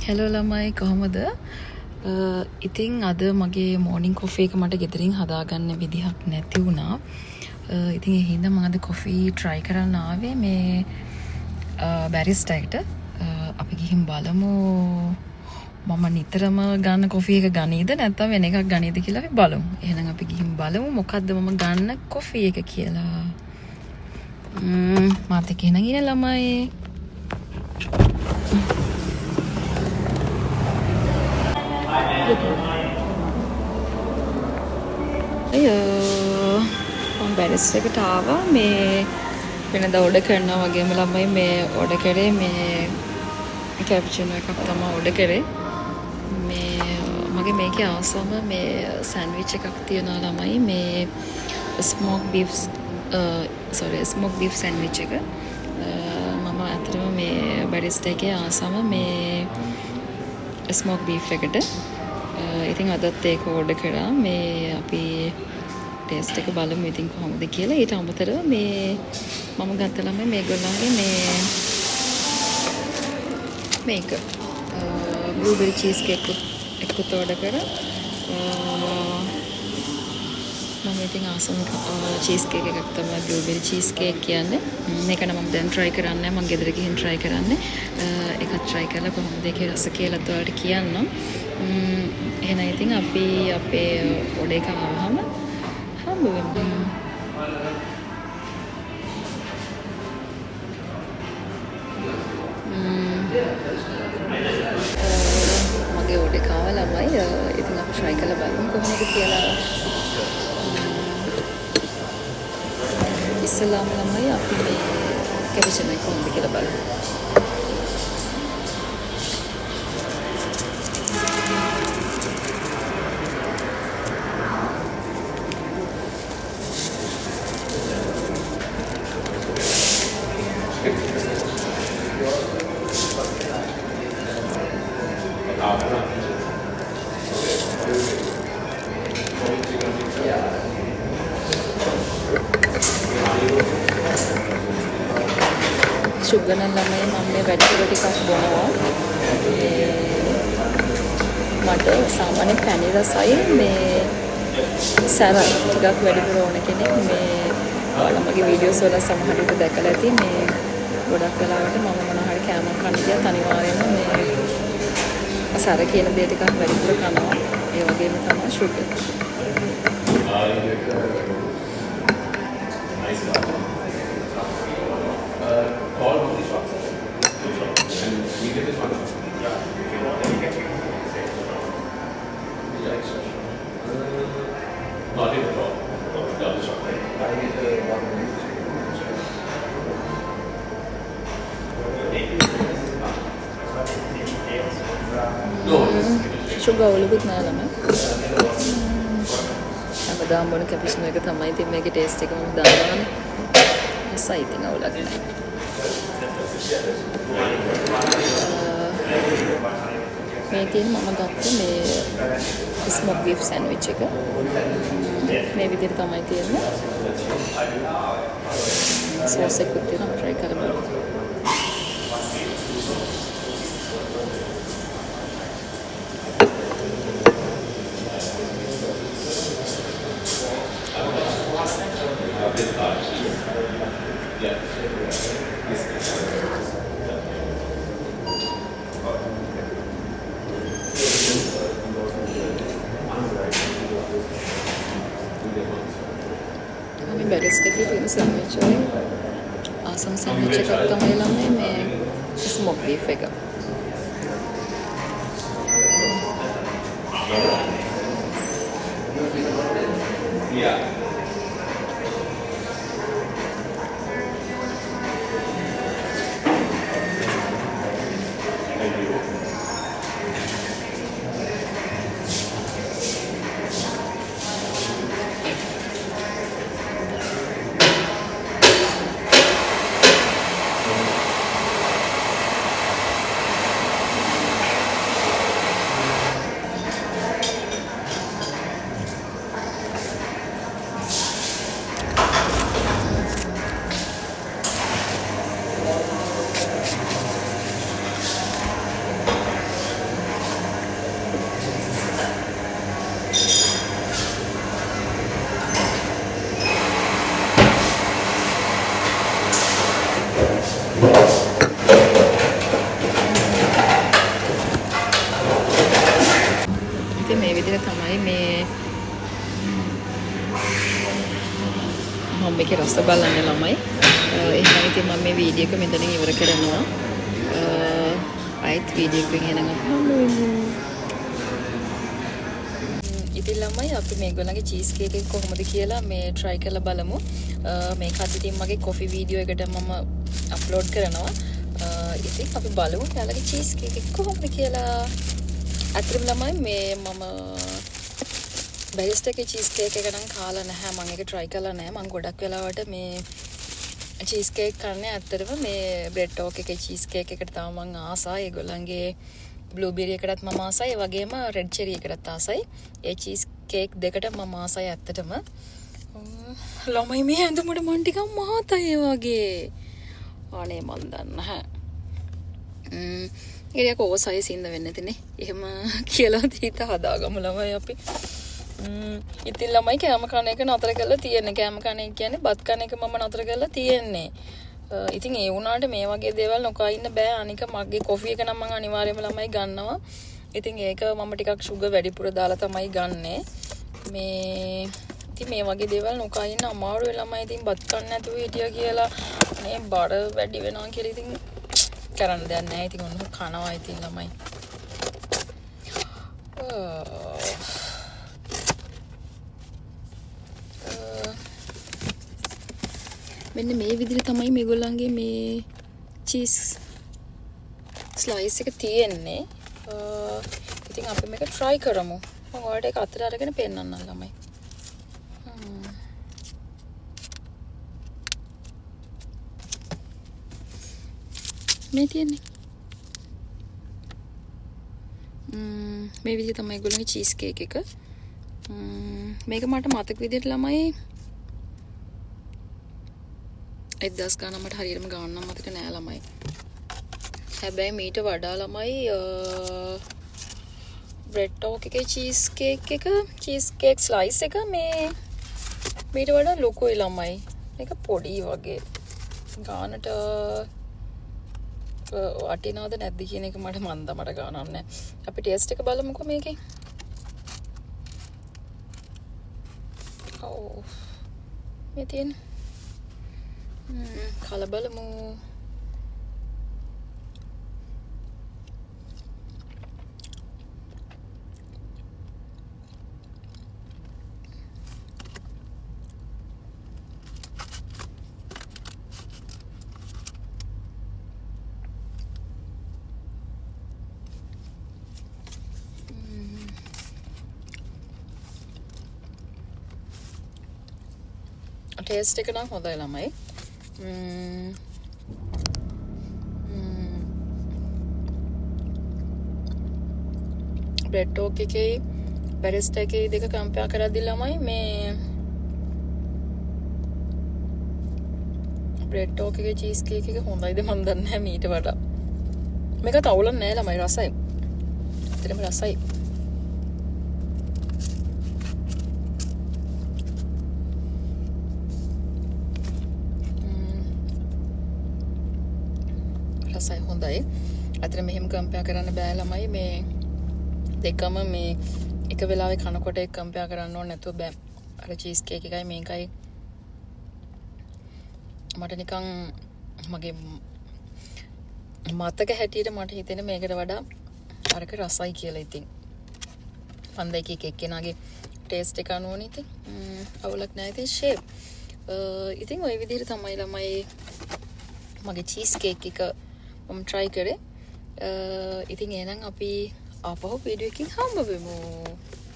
Hello ළමයි කොහොමද? ඉතින් අද මගේ මෝර්නින් කොෆි එක මට ගෙදරින් හදාගන්න විදිහක් නැති වුණා. ඉතින් ඒ හින්දා මම අද කොෆි try කරන්න ආවේ මේ බැරිස්ටා එකට. අපි ගිහින් බලමු මම නිතරම ගන්න කොෆි එක ගනීද නැත්නම් වෙන එකක් ගනීද කියලා අපි බලමු. එහෙනම් අපි ගිහින් බලමු මොකද්ද මම ගන්න කොෆි එක කියලා. මාත් එක්ක එහෙනම් ඉන්න ළමයි. මම බැරිස් එකට ආවා මේ වෙනදා ඕඩර් කරනවා වගේම ළමයි මේ ඕඩර් කරේ මේ කැප්චිනෝ එකක් තමයි ඕඩර් කරේ මේ මගේ මේකේ අවසම මේ සෑන්ඩ්විච් එකක් තියෙනවා ළමයි මේ ස්මෝක් බීෆ් සෑන්ඩ්විච් එක මම අතරම මේ බැරිස්ටා එකේ අවසම මේ ස්මෝක් බීෆ් එකට ඉතින් අදත් ඒක ඕඩර් කරා මේ අපි ටේස්ට් එක බලමු ඉතින් කොහොමද කියලා. ඊට අමතරව මේ මම ගත්ත ළමයි මේගොල්ලන්ගේ මේක බ්ලූබෙරි චීස් කේක් එකත් ඕඩර් කරා. මම ඉතින් ආසම චීස් කේක් එකක් තමයි බ්ලූබෙරි චීස් කේක් කියන්නේ. මේක නම් මම දැන් try කරන්නේ මම ගෙදර ගිහින් try කරන්නේ. ඒකත් try කරලා කොහොමද ඒකේ රස කියලා ඔයාලට කියන්නම්. එහෙනම් ඉතින් අපි අපේ ඔඩේ එක ආවම හම්බ වෙමු. මගේ ඔඩේ එක ආවා ළමයි. ඉතින් අපි try කරලා බලමු කොහොමද කියලා. ඉස්සලාම ළමයි අපි මේ කැපිචිනෝ එක කොහොමද කියලා බලමු. සුගන ළමයි මම මේ වැඩිපුර ටිකක් බොනවා. මට සාමාන්‍ය පැණි රසයි මේ සැර ටිකක් වැඩිපුර ඕන කෙනෙක් මේ ඔයාලා මගේ වීඩියෝස් වල සමහර විට දැකලා ඇති මේ ගොඩක් වෙලාවට මම මොනවා හරි කෑමක් කන්න ගියත් අනිවාර්යයෙන්ම මේ සැර කියන දේ ටිකක් වැඩිපුර කනවා. ඒ වගේම තමයි sugar. Call on the shots. And we get this one. Yeah. Not in at all. Double shot. No. Sugar ඔලුකුත් නෑ ළමයි. හැමදාම බොන කැපිචිනෝ එක තමයි ඉතින් මේකේ ටේස්ට් එක මම දානවානේ. රසයි ඉතින් අවුලක් නෑ. මේකෙන් මම ගත්ත මේ ස්මෝක් බීෆ් සෑන්ඩ්විච් එක මේ විදිහට තමයි තියෙන්නේ. සෝස් එකකුත් තියෙනවා try කරලා බලමු. Kami බැරිස්ටා එකේ තියෙන සෑන්ඩ්විච් වලින් ආසම් සෑන්ඩ්විච් එකක් තමයි ළමයි මේ ස්මෝක් බීෆ් එක. Yeah. විදිහට තමයි මේ මම මේකේ රස බලන්න ළමයි. එහෙනම් ඉතින් මම මේ වීඩියෝ එක මෙතනින් ඉවර කරනවා. ආයෙත් වීඩියෝ එකකින් එනනම් අපි හම්බ වෙමු. ඉතින් ළමයි අපි මේගොල්ලන්ගේ චීස් කේක් එක කොහොමද කියලා මේ try කරලා බලමු. මේකත් ඉතින් මගේ කොෆි වීඩියෝ එකට මම අප්ලෝඩ් කරනවා. ඉතින් අපි බලමු ඔයාලගේ චීස් කේක් එක කොහොමද කියලා. අත්‍තරම ළමයි මේ මම බැරිස්ටා එකේ චීස් කේක් එක නම් කාලා නැහැ. මම ඒක try කරලා නැහැ. මම ගොඩක් වෙලාවට මේ චීස් කේක් කන්නේ අත්‍තරම මේ බ්‍රෙඩ් ටෝක් එකේ චීස් කේක් එකට තමයි මම ආසයි. ඒගොල්ලන්ගේ බ්ලූබෙරි එකටත් මම ආසයි. ඒ වගේම රෙඩ් චෙරි එකටත් ආසයි. ඒ චීස් කේක් දෙකට මම ආසයි ඇත්තටම. ළමයි මේ ඇඳුමට මන් ටිකක් මහතයි වගේ. අනේ මන් දන්නේ නැහැ. ඒක ඕසයිස් ඉන්න වෙන්නේ නැතිනේ. එහෙම කියලා තීත හදාගමු ළමයි අපි. ඉතින් ළමයි කෑම කන එක නතර කරලා තියෙන්නේ. කෑම කන එක කියන්නේ බත් කන එක මම නතර කරලා තියෙන්නේ. ඉතින් ඒ වුණාට මේ වගේ දේවල් නොකා ඉන්න බෑ. අනික මගේ කොෆි එක නම් මම අනිවාර්යයෙන්ම ළමයි ගන්නවා. ඉතින් ඒක මම ටිකක් සුගර් වැඩිපුර දාලා තමයි ගන්නෙ. මේ ඉතින් මේ වගේ දේවල් නොකා ඉන්න අමාරු ළමයි. ඉතින් බත් කන්න නැතුව හිටියා කියලා මේ බඩ වැඩි වෙනවා කියලා ඉතින් කරන්න දෙයක් නැහැ. ඉතින් ඔන්න කනවා ඉතින් ළමයි. මෙන්න මේ විදිහට තමයි මේගොල්ලන්ගේ මේ චීස් ස්ලයිස් එක තියෙන්නේ. ඉතින් අපි මේක try කරමු. මම ඔයාලට ඒක අතට අරගෙන පෙන්නන්නම් ළමයි. මේ තියෙන්නේ. මේ විදිහ තමයි ඒගොල්ලන්ගේ චීස් කේක් එක. මේක මට මතක විදිහට ළමයි 1000 ගානක් මට හරියටම ගානක් මතක නෑ ළමයි. හැබැයි මීට වඩා ළමයි බ්‍රෙඩ් ටෝක් එකේ චීස් කේක් ස්ලයිස් එක මේ මීට වඩා ලොකුයි ළමයි. මේක පොඩි වගේ. ගානට වටිනවද නැද්ද කියන එක මට මන්ද මට ගානක් නැහැ. අපි ටේස්ට් එක බලමුකෝ මේකේ. මේ තියෙන කල බලමු. ටේස්ට් එක නම් හොඳයි ළමයි. බ්‍රෙඩ් ටෝක් එකේ බැරිස්ටා එකේ දෙක කම්පෙයාර් කරද්දි ළමයි මේ බ්‍රෙඩ් ටෝක් එකේ චීස් කේක් එක හොඳයිද මන් දන්නේ නැහැ මීට වඩා. මේක තවුලක් නෑ ළමයි රසයි. ඇත්තටම රසයි. රසයි හොඳයි. අතන මෙහෙම කම්පෙයාර් කරන්න බෑ ළමයි. මේ දෙකම මේ එක වෙලාවෙ කනකොට එක කම්පෙයාර් කරන්න ඕනේ නැතුව බෑ. අර චීස් කේක් එකයි මේකයි මට නිකන් මගේ මතක හැටියට මට හිතෙන මේකට වඩා අරක රසයි කියලා. ඉතින් හන්දයි කේක් එක්කෙනාගේ ටේස්ට් එක අනුවනේ ඉතින් අවුලක් නැහැ. ඉතින් ෂේප් ඉතින් ওই විදිහට තමයි ළමයි මගේ චීස් කේක් එක මම try කරේ. ඉතින් එහෙනම් අපි ආපහු වීඩියෝ එකකින් හම්බ වෙමු.